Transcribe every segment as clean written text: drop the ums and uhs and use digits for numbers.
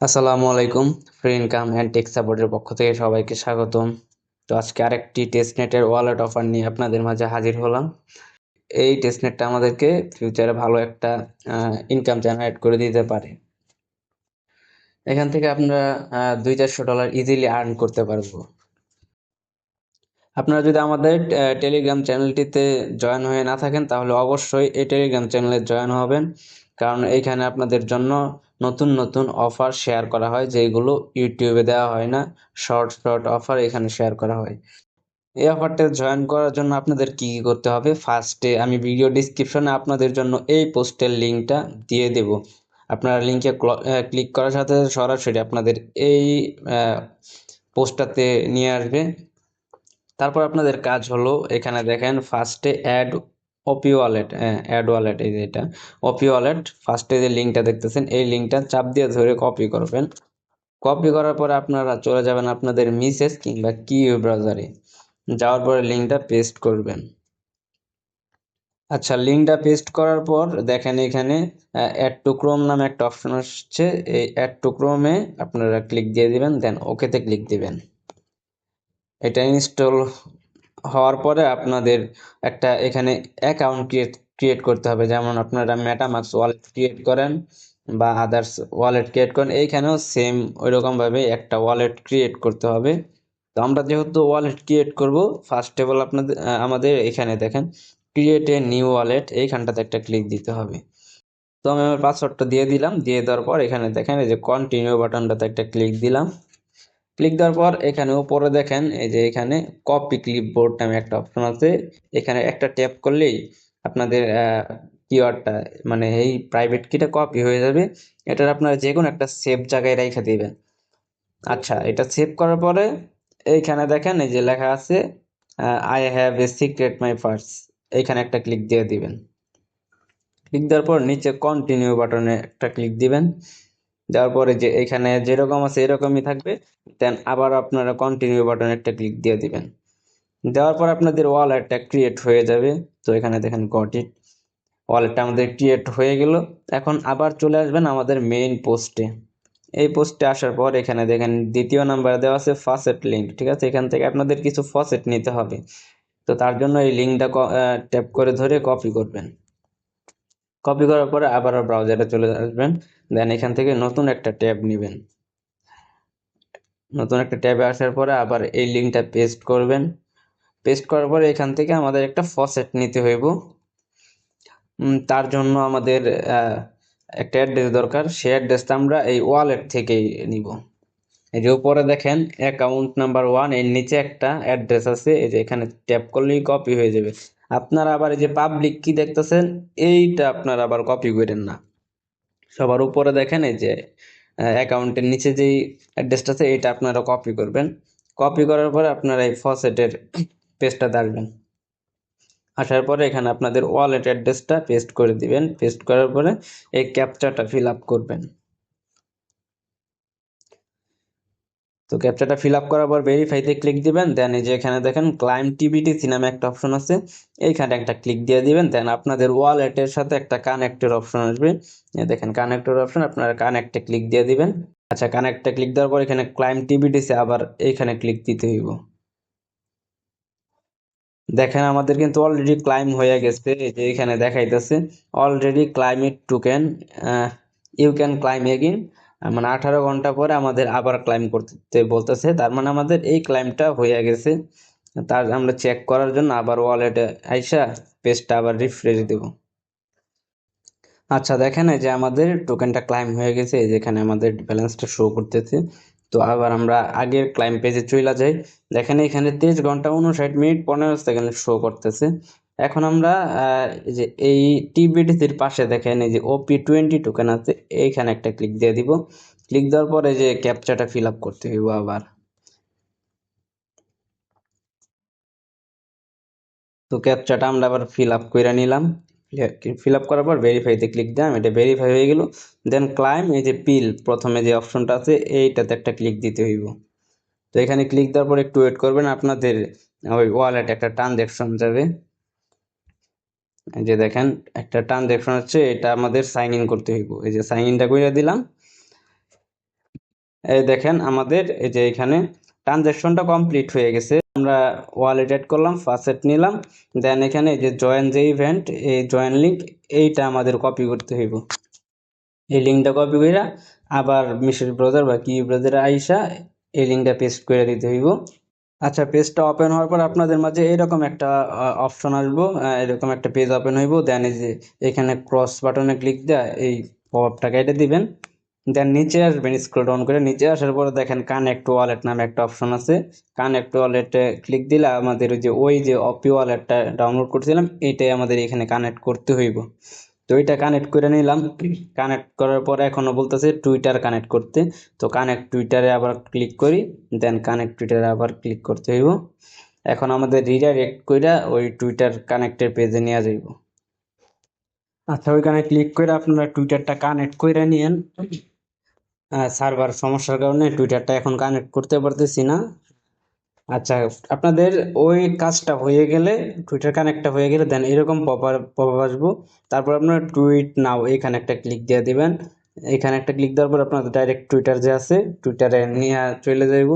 আসসালামু আলাইকুম। Free income and take সাপোর্টের পক্ষ থেকে সবাইকে স্বাগতম। তো আজকে আরেকটি টেস্টনেটের ওয়ালেট অফার নিয়ে আপনাদের মাঝে হাজির হলাম। এই টেস্টনেটটা আমাদেরকে ফিউচারে ভালো একটা ইনকাম জেনারেট করে দিতে পারে। এখান থেকে আপনারা $200-400 ইজিলি আর্ন করতে পারবো। আপনারা যদি আমাদের টেলিগ্রাম চ্যানেলটিতে জয়েন হয়ে না থাকেন তাহলে অবশ্যই এই টেলিগ্রাম চ্যানেলে জয়েন হবেন, কারণ এইখানে আপনাদের জন্য নতুন নতুন অফার শেয়ার করা হয় যেগুলো ইউটিউবে দেওয়া হয় না। শর্ট শর্ট অফার এখানে শেয়ার করা হয়। এই অফারটা জয়েন করার জন্য আপনাদের কি কি করতে হবে, ফার্স্টে আমি ভিডিও ডিসক্রিপশনে আপনাদের জন্য এই পোস্টের লিঙ্কটা দিয়ে দেব। আপনারা লিঙ্কে ক্লিক করার সাথে সরাসরি আপনাদের এই পোস্টটাতে নিয়ে আসবে। তারপর আপনাদের কাজ হলো, এখানে দেখেন ফার্স্টে অ্যাড ওপি ওয়ালেট, অ্যাড ওয়ালেট, এই যে এটা ওপি ওয়ালেট। ফার্স্টে যে লিঙ্কটা দেখতেছেন এই লিঙ্কটা চাপ দিয়ে ধরে কপি করবেন। কপি করার পরে আপনারা চলে যাবেন আপনাদের মিসেস কিংবা কিউ ব্রাউজারে। যাওয়ার পরে লিঙ্কটা পেস্ট করবেন। আচ্ছা, লিঙ্কটা পেস্ট করার পর দেখেন এখানে অ্যাড টু ক্রোম নামে একটা অপশন আসছে। এই অ্যাড টু ক্রোমে আপনারা ক্লিক দিয়ে দিবেন, দেন ওকেতে ক্লিক দিবেন। এটা ইনস্টল হওয়ার পরে আপনাদের একটা এখানে অ্যাকাউন্ট ক্রিয়েট করতে হবে। যেমন আপনারা মেটামাস্ক ওয়ালেট ক্রিয়েট করেন বা আদার্স ওয়ালেট ক্রিয়েট করেন, এইখানেও সেম ওইরকমভাবে একটা ওয়ালেট ক্রিয়েট করতে হবে। তো আমরা যেহেতু ওয়ালেট ক্রিয়েট করব, ফার্স্ট অফ অল আমাদের এখানে দেখেন ক্রিয়েট এ নিউ ওয়ালেট, এইখানটাতে একটা ক্লিক দিতে হবে। তো আমি আমার পাসওয়ার্ডটা দিয়ে দিলাম। দিয়ে দেওয়ার পর এখানে দেখেন এই যে কন্টিনিউ বাটনটাতে একটা ক্লিক দিলাম। ক্লিক দেওয়ার পর এখানে উপরে দেখেন এই যে এখানে কপি ক্লিপবোর্ড নামে একটা অপশন আছে। এখানে একটা ট্যাপ করলেই আপনাদের কিওয়ার্ডটা, মানে এই প্রাইভেট কিটা কপি হয়ে যাবে। এটার আপনারা যে কোনো একটা সেভ জায়গায় রেখে দিবেন। আচ্ছা, এটা সেভ করার পরে এইখানে দেখেন এই যে লেখা আছে I have a secret my purse, এইখানে একটা ক্লিক দিয়ে দিবেন। ক্লিক দেওয়ার পর নিচে কন্টিনিউ বাটনে একটা ক্লিক দিবেন। দেওয়ার পরে যে এখানে যেরকম আছে এরকমই থাকবে, দেন আবার আপনারা কন্টিনিউ বাটনে একটা ক্লিক দিয়ে দিবেন। দেওয়ার পর আপনাদের ওয়ালেটটা ক্রিয়েট হয়ে যাবে। তো এখানে দেখেন গট ইট, ওয়ালেটটা আমাদের ক্রিয়েট হয়ে গেল। এখন আবার চলে আসবেন আমাদের মেইন পোস্টে। এই পোস্টে আসার পর এখানে দেখেন দ্বিতীয় নাম্বার দেওয়া আছে ফসেট লিঙ্ক, ঠিক আছে? এখান থেকে আপনাদের কিছু ফসেট নিতে হবে। তো তার জন্য এই লিঙ্কটা ট্যাপ করে ধরে কপি করবেন। কপি করার পরে আবার ব্রাউজারে চলে আসবেন, দেন এখান থেকে নতুন একটা ট্যাব নেবেন। নতুন একটা ট্যাবে আসার পরে আবার এই লিঙ্কটা পেস্ট করবেন। পেস্ট করার পরে এখান থেকে আমাদের একটা ফসেট নিতে হইব। তার জন্য আমাদের একটা অ্যাড্রেস দরকার। সেই অ্যাড্রেসটা আমরা এই ওয়ালেট থেকেই নিব। এই যে উপরে দেখেন অ্যাকাউন্ট নাম্বার 1, এর নিচে একটা অ্যাড্রেস আছে, এই যে এখানে ট্যাপ করলেই কপি হয়ে যাবে। আপনারা আবার এই যে পাবলিক কি দেখতেছেন, এইটা আপনারা আবার কপি করেন না। সবার উপরে দেখেন এই যে অ্যাকাউন্টের নিচে যেই অ্যাড্রেসটা আছে এটা আপনারা কপি করবেন। কপি করার পরে আপনারা এই ফসেটের পেজটাতে আসবেন। আসার পরে এখানে আপনাদের ওয়ালেট অ্যাড্রেসটা পেস্ট করে দিবেন। পেস্ট করার পরে এই ক্যাপচাটা ফিল আপ করবেন। তো ক্যাপচাটা ফিল আপ করার পর ভেরিফাইতে ক্লিক দিবেন। দেন এই যে এখানে দেখেন ক্লাইম টিবিটিসি নামে একটা অপশন আছে, এইখানে একটা ক্লিক দিয়ে দিবেন। দেন আপনাদের ওয়ালেটের সাথে একটা কানেক্টের অপশন আসবে, দেখেন কানেক্টের অপশন, আপনারা কানেক্টে ক্লিক দিয়ে দিবেন। আচ্ছা, কানেক্টে ক্লিক দেওয়ার পর এখানে ক্লাইম টিবিটিসি আবার এইখানে ক্লিক দিতে হইব। দেখেন আমাদের কিন্তু অলরেডি ক্লাইম হয়ে গেছে, এই যে এখানে দেখাইতেছে already climate token, you can claim again. মানে 18 ঘন্টা পরে আমাদের আবার ক্লাইম করতে বলতেছে, তার মানে আমাদের এই ক্লাইমটা হয়ে গেছে। তার আমরা চেক করার জন্য আবার ওয়ালেটে আইসা পেজটা আবার রিফ্রেশ দেব। আচ্ছা, দেখেন এই যে আমাদের টোকেনটা ক্লাইম হয়ে গেছে, এই যেখানে আমাদের ব্যালেন্সটা শো করতেছে। তো আবার আমরা আগের ক্লাইম পেজে চলে যাই। দেখেন এখানে 23 ঘন্টা 59 মিনিট 15 সেকেন্ড শো করতেছে। এখন আমরা এই যে এই টিবিটিসির পাশে দেখেন এই যে OP20 টোকেন আছে, এইখানে একটা ক্লিক দিয়ে দিব। ক্লিক দেওয়ার পরে যে ক্যাপচাটা ফিল আপ করতে হইব আবার। তো ক্যাপচাটা আমরা আবার ফিল আপ করে নিলাম। ফিল আপ করার পর ভেরিফাইতে ক্লিক দিলাম, এটা ভেরিফাই হয়ে গেল। দেন ক্লাইম, এই যে পিল প্রথমে যে অপশনটা আছে এইটাতে একটা ক্লিক দিতে হইব। তো এখানে ক্লিক দেওয়ার পর একটু ওয়েট করবেন, আপনাদের ওই ওয়ালেটে একটা ট্রানজ্যাকশন যাবে। এই যে দেখেন একটা ট্রানজ্যাকশন হচ্ছে, এটা আমাদের সাইন ইন করতে হইব। এই যে সাইন ইনটা করে দিলাম। এই দেখেন আমাদের এই যে এখানে ট্রানজ্যাকশনটা কমপ্লিট হয়ে গেছে। আমরা ওয়ালেট অ্যাড করলাম, ফাসেট নিলাম, দেন এখানে এই যে জয়েন যে ইভেন্ট, এই জয়েন লিঙ্ক এইটা আমাদের কপি করতে হইব। এই লিঙ্কটা কপি কইরা আবার মিশেল ব্রাউজার বা কি ব্রাউজারে আইসা এই লিঙ্কটা পেস্ট করে দিতে হইব। আচ্ছা, পেজটা ওপেন হওয়ার পর আপনাদের মাঝে এরকম একটা অপশন আসবো, এরকম একটা পেজ ওপেন হইব। দেন এই যে এখানে ক্রস বাটনে ক্লিক দেয়া এই পপআপটা কেটে দিবেন। দেন নিচে আসবেন, স্ক্রল ডাউন করে নিচে আসার পরে দেখেন কানেক্ট ওয়ালেট নামে একটা অপশন আছে। কানেক্ট ওয়ালেটে ক্লিক দিলে আমাদের ওই যে অপি ওয়ালেটটা ডাউনলোড করছিলাম এটাই আমাদের এখানে কানেক্ট করতে হইব। তো এটা কানেক্ট করে নিলাম। কানেক্ট করার পর এখনো বলতেছে টুইটার কানেক্ট করতে। তো কানেক্ট টুইটারে আবার ক্লিক করি, দেন কানেক্ট টুইটারে আবার ক্লিক করতে হইব। এখন আমাদের রিডাইরেক্ট কইরা ওই টুইটার কানেক্টের পেজে নিয়ে যাইব। আচ্ছা, ওইখানে ক্লিক করে আপনারা টুইটারটা কানেক্ট করে নিয়েন। সার্ভার সমস্যার কারণে টুইটারটা এখন কানেক্ট করতে পারতেছি না। আচ্ছা, আপনাদের ওই কাজটা হয়ে গেলে, টুইটার কানেক্টটা হয়ে গেলে দেন এরকম পপ আসবো। তারপর আপনার টুইট নাও এখানে একটা ক্লিক দিয়ে দিবেন। এখানে একটা ক্লিক দেওয়ার পর আপনাদের ডাইরেক্ট টুইটার যে আছে টুইটারে নিয়ে চলে যাইব।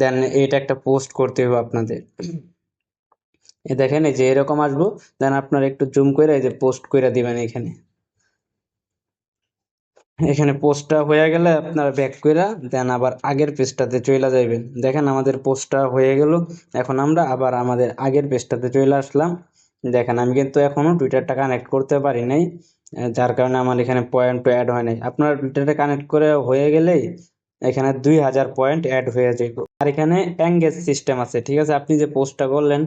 দেন এটা একটা পোস্ট করতে হবে আপনাদের। এই দেখেন এই যে এরকম আসবো। দেন আপনারা একটু জুম করে এই যে পোস্ট করে দিবেন এখানে। এখানে পোস্টটা হয়ে গেলে আপনারা ব্যাক কইরা দেন আবার আগের পেজটাতে চলে যাইবেন। দেখেন আমাদের পোস্টটা হয়ে গেল। এখন আমরা আবার আমাদের আগের পেজটাতে চলে আসলাম। দেখেন আমি কিন্তু এখনো টুইটারটা কানেক্ট করতে পারি নাই, যার কারণে আমার এখানে পয়েন্ট অ্যাড হয় নাই। আপনার টুইটারটা কানেক্ট করে হয়ে গেলেই এখানে 2000 পয়েন্ট অ্যাড হয়ে যাবে। আর এখানে এঙ্গেজ সিস্টেম আছে, ঠিক আছে? আপনি যে পোস্টটা করলেন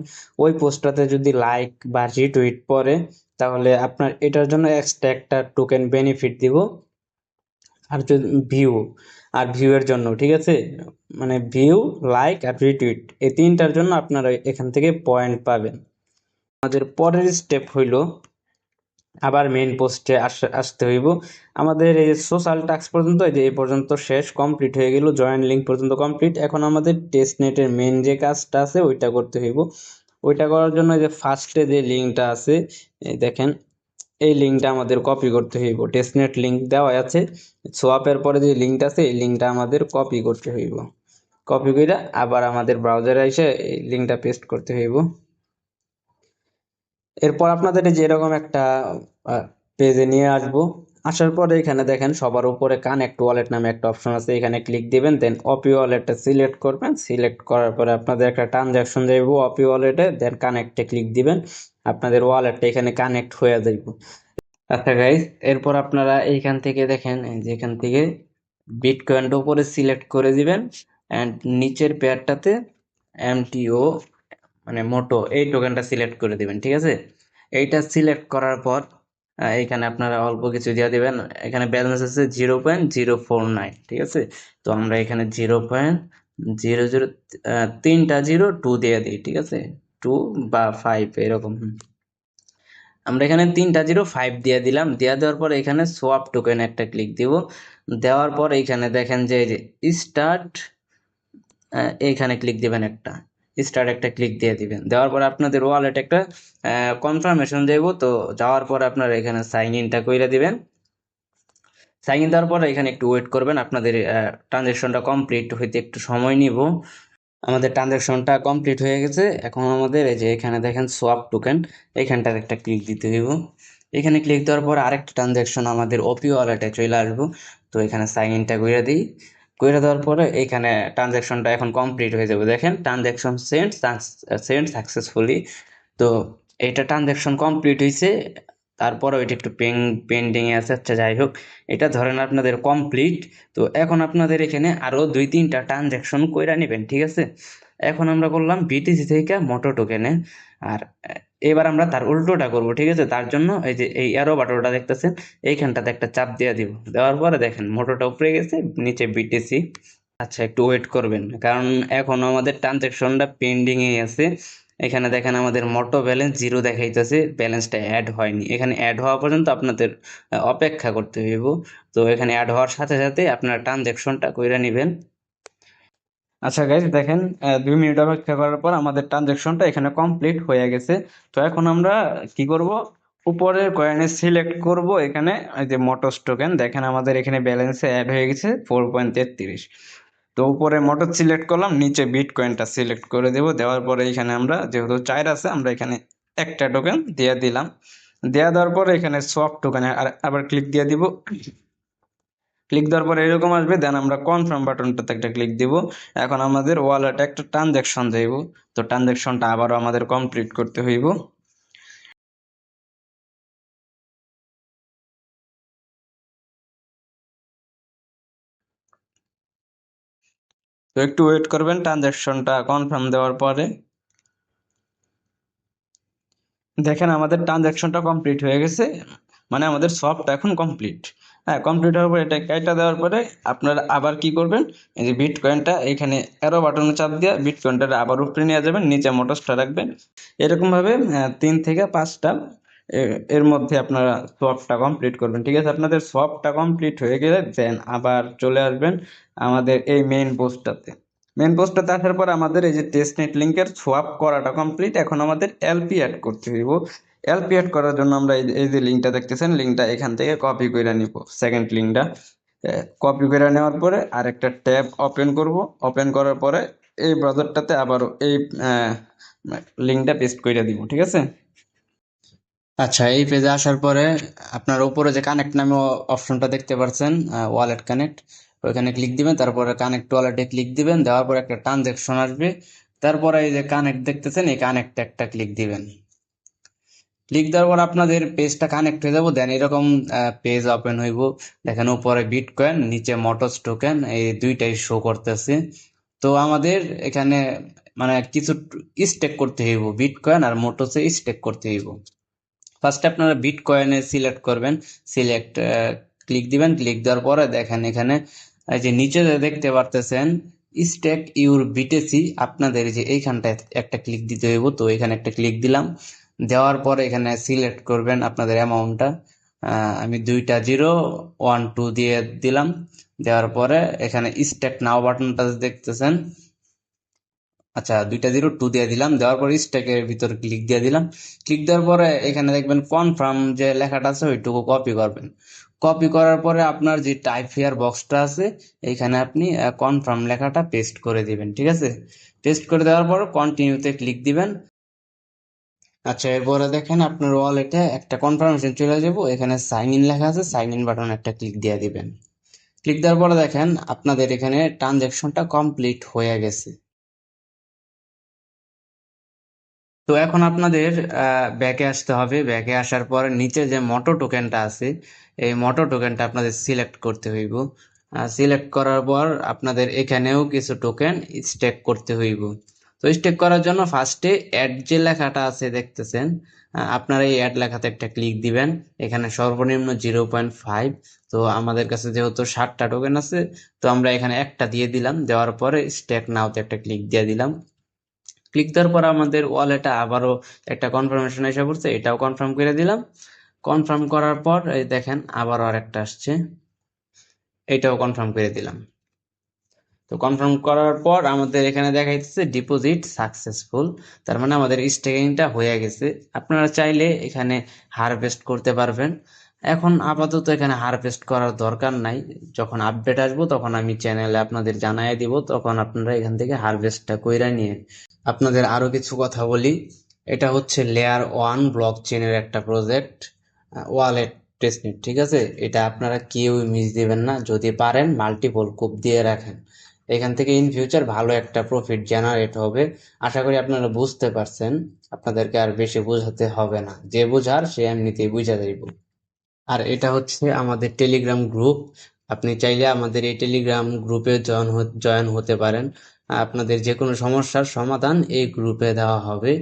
ওই পোস্টটাতে যদি লাইক বা রিটুইট পড়ে তাহলে আপনার এটার জন্য এক্সট্রা একটা টোকেন বেনিফিট দিব। আর যদি ভিউ, আর ভিউ এর জন্য, ঠিক আছে, মানে ভিউ, লাইক আর রিটুইট এই তিনটার জন্য আপনারা এখান থেকে পয়েন্ট পাবেন। আমাদের পরের স্টেপ হইল আবার মেইন পোস্টে আসতে হইব। আমাদের এই সোশ্যাল টাস্ক পর্যন্ত এই যে এই পর্যন্ত শেষ, কমপ্লিট হয়ে গেল, জয়েন লিঙ্ক পর্যন্ত কমপ্লিট। এখন আমাদের টেস্ট নেটের মেইন যে কাজটা আছে ওইটা করতে হইব। ওইটা করার জন্য যে ফার্স্টে যে লিঙ্কটা আছে, এই দেখেন এই লিঙ্কটা আমাদের কপি করতে হইব। টেস্টনেট লিঙ্ক দেওয়া আছে, সোয়াপের পরে যে লিঙ্কটা আছে এই লিঙ্কটা আমাদের কপি করতে হইব। কপি করে আবার আমাদের ব্রাউজারে এসে এই লিঙ্কটা পেস্ট করতে হইব। এরপর আপনাদের যে এরকম একটা পেজে নিয়ে আসবো। আসার পরে এখানে দেখেন সবার উপরে কানেক্ট ওয়ালেট নামে একটা অপশন আছে, এখানে ক্লিক দিবেন। দেন অপি ওয়ালেটটা সিলেক্ট করবেন। সিলেক্ট করার পরে আপনাদের একটা ট্রানজাকশন যাইব অপি ওয়ালেটে, দেন কানেক্টে ক্লিক দিবেন। আপনাদের ওয়ালেটটা এখানে কানেক্ট হয়ে যাইব। আচ্ছা গাইস, এরপর আপনারা এইখান থেকে দেখেন যেখান থেকে বিটকয়েনটা উপরে সিলেক্ট করে দিবেন এন্ড নিচের পেয়ারটাতে এমটিও মানে মোটো এই টোকেনটা সিলেক্ট করে দিবেন, ঠিক আছে? এইটা সিলেক্ট করার পর এইখানে আপনারা অল্প কিছু দিয়ে দিবেন। এখানে ব্যালেন্স আছে 0.049, ঠিক আছে? তো আমরা এখানে 0.00 তিনটা 0 2 দিয়ে দিই, ঠিক আছে? 2 বা 5 এরকম। আমরা এখানে 3.05 দিয়ে দিলাম। দিয়ে দেওয়ার পর এখানে সোয়াপ টোকেন একটা ক্লিক দিব। দেওয়ার পর এইখানে দেখেন যে এই যে স্টার্ট, এইখানে ক্লিক দিবেন একটা, স্টার্ট একটা ক্লিক দিয়ে দিবেন। দেওয়ার পর আপনাদের ওয়ালেট একটা কনফার্মেশন যাইব। তো যাওয়ার পর আপনারা এখানে সাইন ইনটা কইরা দিবেন। সাইন ইন দেওয়ার পর এখানে একটু ওয়েট করবেন, আপনাদের ট্রানজেকশনটা কমপ্লিট হইতে একটু সময় নিব। আমাদের ট্রানজেকশনটা কমপ্লিট হয়ে গেছে। এখন আমাদের এই যে এখানে দেখেন সোয়াপ টোকেন, এইখানটার একটা ক্লিক দিতে হইব। এখানে ক্লিক দেওয়ার পর আরেকটা ট্রানজেকশন আমাদের ওপি ওয়ালেটে চলে আসবো। তো এখানে সাইন ইনটা করে দিই। করে দেওয়ার পরে এখানে ট্রানজেকশনটা এখন কমপ্লিট হয়ে যাবে। দেখেন ট্রানজেকশন সেন্ড সাকসেসফুলি। তো এটা ট্রানজেকশন কমপ্লিট হয়েছে। তারপরে ওইটা একটু পেন্ডিং এ আছে। আচ্ছা যাই হোক, এটা ধরেন আপনাদের কমপ্লিট। তো এখন আপনাদের এখানে আরো 2-3টা ট্রানজেকশন কইরা নেবেন, ঠিক আছে? এখন আমরা করলাম বিটিসি থেকে মোটো টোকেনে। আর এবার আমরা তার উল্টোটা করব, ঠিক আছে? তার জন্য এই যে এই অ্যারো বাটনটা দেখতেছেন, এইখানটাতে একটা চাপ দিয়ে দিব। দেওয়ার পরে দেখেন মোটোটা উপরে গেছে, নিচে বিটিসি। আচ্ছা, একটু ওয়েট করবেন কারণ এখনো আমাদের ট্রানজেকশনটা পেন্ডিং এ আছে। এখানে দেখেন আমাদের মোটো ব্যালেন্স 0 দেখাইতেছে, ব্যালেন্সটা অ্যাড হয়নি। এখানে অ্যাড হওয়া পর্যন্ত আপনাদের অপেক্ষা করতে হইব। তো এখানে অ্যাড হওয়ার সাথে সাথে আপনারা ট্রানজেকশনটা কইরা নেবেন। আচ্ছা গাইজ, দেখেন 2 মিনিট অপেক্ষা করার পর আমাদের ট্রানজেকশনটা এখানে কমপ্লিট হয়ে গেছে। তো এখন আমরা কি করব, উপরের কয়েনে সিলেক্ট করব। এখানে এই যে মোটরস টোকেন দেখেন আমাদের এখানে ব্যালেন্সে অ্যাড হয়ে গেছে 4.33। তো উপরে মোটর সিলেক্ট করলাম, নিচে বিটকয়েনটা সিলেক্ট করে দেব। দেওয়ার পরে এখানে আমরা যেহেতু 4 আছে, আমরা এখানে একটা টোকেন দিয়ে দিলাম। দেওয়ার পরে এখানে সোয়াপ টোকেন আবার ক্লিক দিয়ে দিব। ক্লিক দেওয়ার পরে এরকম আসবে, দেন আমরা কনফার্ম বাটনটাতে একটা ক্লিক দিব। এখন আমাদের ওয়ালেটে একটা ট্রানজ্যাকশন যাইব, তো ট্রানজ্যাকশনটা আবারও আমাদের কমপ্লিট করতে হইব। তো একটু ওয়েট করবেন ট্রানজ্যাকশনটা কনফার্ম দেওয়ার পরে। দেখেন আমাদের ট্রানজ্যাকশনটা কমপ্লিট হয়ে গেছে, মানে আমাদের সবটা এখন কমপ্লিট। হ্যাঁ, কমপ্লিট হওয়ার পরে এটা কাইটা দেওয়ার পরে আপনারা আবার কি করবেন, এই যে বিটকয়েনটা এখানে অ্যারো বাটনে চাপ দিয়ে বিটকয়েনটা আবার উপরে নিয়ে যাবেন, নিচে মোটরসটা রাখবেন। এরকমভাবে 3 থেকে 5টা এর মধ্যে আপনারা সোয়াপটা কমপ্লিট করবেন। ঠিক আছে, আপনাদের সোয়াপটা কমপ্লিট হয়ে গেলে দেন আবার চলে আসবেন আমাদের এই মেইন পোস্টটাতে। মেন পোস্টটাতে আসার পর আমাদের এই যে টেস্টনেট লিঙ্কের সোয়াপ করাটা কমপ্লিট। এখন আমাদের এলপি অ্যাড করতে হইব। এলপি অ্যাড করার জন্য আমরা এই যে লিঙ্কটা দেখতেছেন, লিঙ্কটা এখান থেকে কপি করে নিব। সেকেন্ড লিঙ্কটা কপি করে নেওয়ার পরে আরেকটা ট্যাব ওপেন করব। ওপেন করার পরে এই ব্রাউজারটাতে আবারও এই লিঙ্কটা পেস্ট করে দিব। ঠিক আছে। আচ্ছা, এই পেজে আসার পরে আপনার উপরে যে কানেক্ট নামে অপশনটা দেখতে পাচ্ছেন, ওয়ালেট কানেক্ট, ওইখানে ক্লিক দিবেন। তারপরে কানেক্ট ওয়ালেটে ক্লিক দিবেন। দেওয়ার পর একটা ট্রানজ্যাকশন আসবে। তারপরে এই যে কানেক্ট দেখতেছেন, এই কানেক্ট একটা ক্লিক দিবেন। ক্লিক দেওয়ার পর আপনাদের পেজটা কানেক্ট হয়ে যাব। দেন এরকম পেজ ওপেন হইব। দেখেন উপরে বিটকয়েন, নিচে মোটরস টোকেন, এই দুইটাই শো করতেছে। তো আমাদের এখানে মানে কিছু স্টেক করতে হইব, বিটকয়েন আর মোটরসে স্টেক করতে হইব। ফার্স্টে আপনারা বিটকয়েনে সিলেক্ট করবেন। সিলেক্ট ক্লিক দিবেন। ক্লিক দেওয়ার পরে দেখেন এখানে এই যে নিচে দেখতে পারতেছেন স্টেক ইউর বিটিসি, আপনাদের যে এইখানটায় একটা ক্লিক দিতে হইব। তো এখানে একটা ক্লিক দিলাম। দেওয়ার পরে এখানে সিলেক্ট করবেন আপনাদের অ্যামাউন্টটা। আমি 2টা 0 1 2 দিয়ে দিলাম। দেওয়ার পরে এখানে স্টেক নাও বাটনটা দেখতেছেন, আচ্ছা 2টা 0 2 দিয়ে দিলাম। দেওয়ার পর স্ট্যাকের ভিতর ক্লিক দিয়ে দিলাম। ক্লিক দেওয়ার পরে এখানে দেখবেন কনফার্ম যে লেখাটা আছে ওইটুকু কপি করবেন। কপি করার পরে আপনার যে টাইপ হেয়ার বক্সটা আছে এখানে আপনি কনফার্ম লেখাটা পেস্ট করে দিবেন। ঠিক আছে, পেস্ট করে দেওয়ার পর কন্টিনিউতে ক্লিক দিবেন। আচ্ছা, এরপরে দেখেন আপনার ওয়ালেটে একটা কনফার্মেশন চলে যাব। এখানে সাইন ইন লেখা আছে, সাইন ইন বাটন একটা ক্লিক দিয়ে দিবেন। ক্লিক দেওয়ার পরে দেখেন আপনাদের এখানে ট্রানজ্যাকশনটা কমপ্লিট হয়ে গেছে। তো এখন আপনাদের ব্যাকে আসতে হবে। ব্যাকে আসার পর নিচে যে মোটো টোকেনটা আছে এই মোটো টোকেনটা আপনাদের সিলেক্ট করতে হইব। সিলেক্ট করার পর আপনাদের এখানেও কিছু টোকেন স্টেক করতে হইব। তো স্টেক করার জন্য ফার্স্টে অ্যাড যে লেখাটা আছে দেখতেছেন, আপনারা এই অ্যাড লেখাতে একটা ক্লিক দিবেন। এখানে সর্বনিম্ন 0.5। তো আমাদের কাছে যেহেতু 60টা টোকেন আছে, তো আমরা এখানে একটা দিয়ে দিলাম। দেওয়ার পরে স্টেক নাওতে একটা ক্লিক দিয়ে দিলাম। ক্লিক দেওয়ার পর আমাদের ওয়ালেটে আবারও একটা কনফার্মেশন এসে পড়ছে, এটাও কনফার্ম করে দিলাম। কনফার্ম করার পর এই দেখেন আবারও আরেকটা আসছে, এটাও কনফার্ম করে দিলাম। তো কনফার্ম করার পর আমাদের এখানে দেখাইতেছে ডিপোজিট সাকসেসফুল, তার মানে আমাদের স্টেকিংটা হয়ে গেছে। আপনারা চাইলে এখানে হারভেস্ট করতে পারবেন। এখন আপাতত এখানে হারভেস্ট করার দরকার নাই, যখন আপডেট আসবো তখন আমি চ্যানেলে আপনাদের জানাই দিব, তখন আপনারা এখান থেকে হারভেস্টটা কইরা নিয়ে। আপনাদের আরো কিছু কথা বলি, এটা হচ্ছে লেয়ার 1 ব্লক চেনের একটা প্রজেক্ট, ওয়ালেট টেস্টনেট। ঠিক আছে, এটা আপনারা কেউ মিস দিবেন না, যদি পারেন মাল্টিপল কুপ দিয়ে রাখেন। এখান থেকে ইন ফিউচার ভালো একটা প্রফিট জেনারেট হবে। আশা করি আপনারা বুঝতে পারছেন, আপনাদেরকে আর বেশি বোঝাতে হবে না, যে বোঝার সে এমনিতেই বুঝা যাইব। আর এটা হচ্ছে আমাদের টেলিগ্রাম গ্রুপ, আপনি চাইলে আমাদের এই টেলিগ্রাম গ্রুপে জয়েন হতে পারেন। আপনাদের যে কোনো সমস্যার সমাধান এই গ্রুপে দেওয়া হবে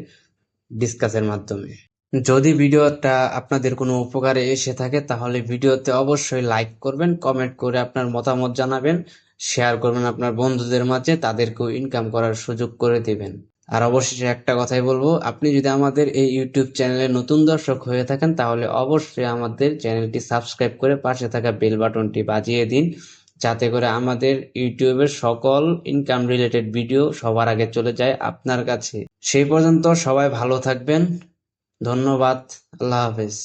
ডিসকাসের মাধ্যমে। যদি ভিডিওটা আপনাদের কোনো উপকারে এসে থাকে তাহলে ভিডিওতে অবশ্যই লাইক করবেন, কমেন্ট করে আপনার মতামত জানাবেন, শেয়ার করবেন আপনার বন্ধুদের মাঝে, তাদেরকেও ইনকাম করার সুযোগ করে দিবেন। আর অবশেষে একটা কথাই বলবো, আপনি যদি আমাদের এই ইউটিউব চ্যানেলে নতুন দর্শক হয়ে থাকেন তাহলে অবশ্যই আমাদের চ্যানেলটি সাবস্ক্রাইব করে পাশে থাকা বেল বাটনটি বাজিয়ে দিন, যাতে করে আমাদের ইউটিউবের সকল ইনকাম রিলেটেড ভিডিও সবার আগে চলে যায় আপনার কাছে। সেই পর্যন্ত সবাই ভালো থাকবেন। ধন্যবাদ। আল্লাহ হাফেজ।